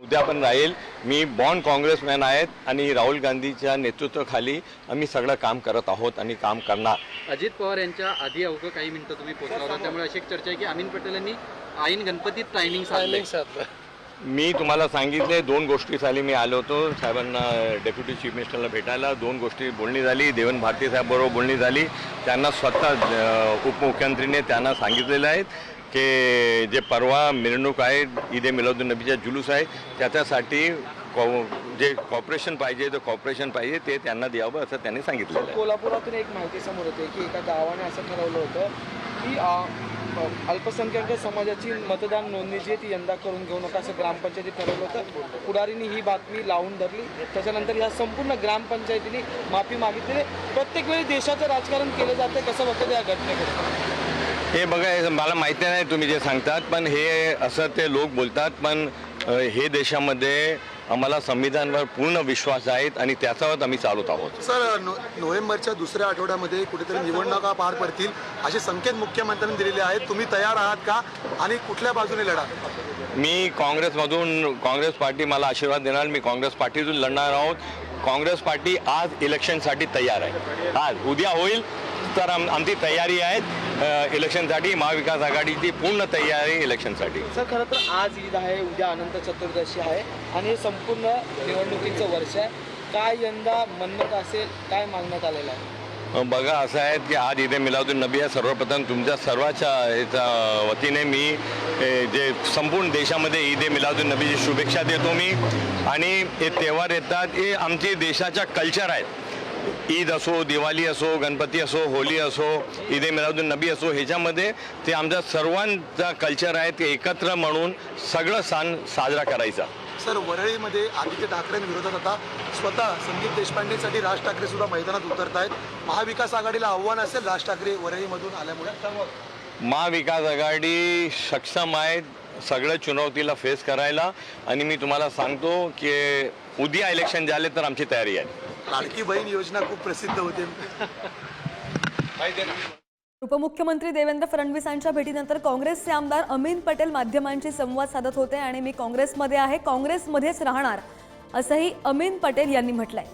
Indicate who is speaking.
Speaker 1: उद्या पण राहील। मी बॉन्ड काँग्रेसमॅन आहेत आणि राहुल गांधीच्या नेतृत्वाखाली आम्ही सगळं काम करत आहोत आणि काम करणार।
Speaker 2: अजित पवार यांच्या आधी अवघं काही मिनिटं तुम्ही पोहोचला होता, त्यामुळे अशी एक चर्चा आहे की अमीन पटेल यांनी ऐन गणपतीत टायमिंग साधलं।
Speaker 1: मी तुम्हाला सांगितले 2 गोष्टी झाली। मी आलो होतो साहेबांना, डेप्युटी चीफ मिनिस्टरला भेटायला, 2 गोष्टी बोलणी झाली। देवेंद्र भारती साहेब बरोबर बोलणी झाली। त्यांना स्वतः उपमुख्यमंत्रीने त्यांना सांगितलेलं आहे की जे परवा मिरवणूक आहे ईद ए मिलादुन्नबीचा जुलूस आहे त्याच्यासाठी जे कॉर्पोरेशन पाहिजे ते कॉर्पोरेशन पाहिजे ते त्यांना द्यावं असं त्यांनी सांगितलेलं आहे।
Speaker 3: कोल्हापुरातून एक माहिती समोर होते की एका गावाने असं ठरवलं होतं की अल्पसंख्याक समाजाची मतदान नोंदणी जी आहे ती यंदा करून घेऊ नका असं ग्रामपंचायतीत ठरवलं होतं। पुढारींनी ही बातमी लावून धरली, त्याच्यानंतर ह्या संपूर्ण ग्रामपंचायतीने माफी मागितली। प्रत्येक वेळी देशाचं राजकारण केलं जातं, कसं बघतं या घटनेकडे?
Speaker 1: हे बघा, हे मला माहिती नाही तुम्ही जे सांगतात, पण हे असं ते लोक बोलतात, पण हे देशामध्ये आम्हाला संविधानावर पूर्ण विश्वास आहे आणि त्याच्यावर आम्ही चालत आहोत।
Speaker 4: सर, नोव्हेंबरच्या दुसऱ्या आठवड्यामध्ये कुठेतरी निवडणुका पार पडतील असे संकेत मुख्यमंत्र्यांनी दिलेले आहेत। तुम्ही तयार आहात का आणि कुठल्या बाजूने लढा?
Speaker 1: मी काँग्रेसमधून, काँग्रेस पार्टी मला आशीर्वाद देणार, मी काँग्रेस पार्टीतून लढणार आहोत। काँग्रेस पार्टी आज इलेक्शनसाठी तयार आहे। आज उद्या होईल तर आमची तयारी आहे इलेक्शनसाठी। महाविकास आघाडीची पूर्ण तयारी इलेक्शनसाठी।
Speaker 3: सर, खरं तर आज ईद आहे, उद्या अनंत चतुर्दशी आहे आणि हे संपूर्ण निवडणुकीचं वर्ष आहे। काय यंदा मन्नत असेल, काय मागण्यात आलेलं आहे?
Speaker 1: बघा, असं आहे की आज ईद ए मिलादुन्नबी आहे। सर्वप्रथम तुमच्या सर्वांच्या वतीने मी जे संपूर्ण देशामध्ये ईद ए मिलादुन्नबीची शुभेच्छा देतो मी। आणि हे त्यौहार येतात, हे आमचे देशाचा कल्चर आहे। ईद असो, दिवाळी असो, गणपती असो, होली असो, ईद ए मिलादुन्नबी असो, ह्याच्यामध्ये ते आमचा सर्वांचा कल्चर आहे ते एकत्र म्हणून सगळं सण साजरा करायचा।
Speaker 4: सर, वरळीमध्ये आदित्य ठाकरेंविरोधात आता स्वतः संदीप देशपांडेसाठी राज ठाकरे सुद्धा मैदानात उतरत आहेत। महाविकास आघाडीला आव्हान असेल राज ठाकरे वरळीमधून आल्यामुळे?
Speaker 1: महाविकास आघाडी सक्षम आहे सगळं चुनौतीला फेस करायला आणि मी तुम्हाला सांगतो की उद्या इलेक्शन झाले तर आमची तयारी आहे।
Speaker 4: लाडकी बहीण योजना खूप प्रसिद्ध होते।
Speaker 5: उपमुख्यमंत्री देवेंद्र फडणवीसांच्या भेटीनंतर काँग्रेसचे आमदार अमीन पटेल माध्यमांशी संवाद साधत होते आणि मी काँग्रेसमध्ये आहे, काँग्रेसमध्येच राहणार असंही अमीन पटेल यांनी म्हटलंय।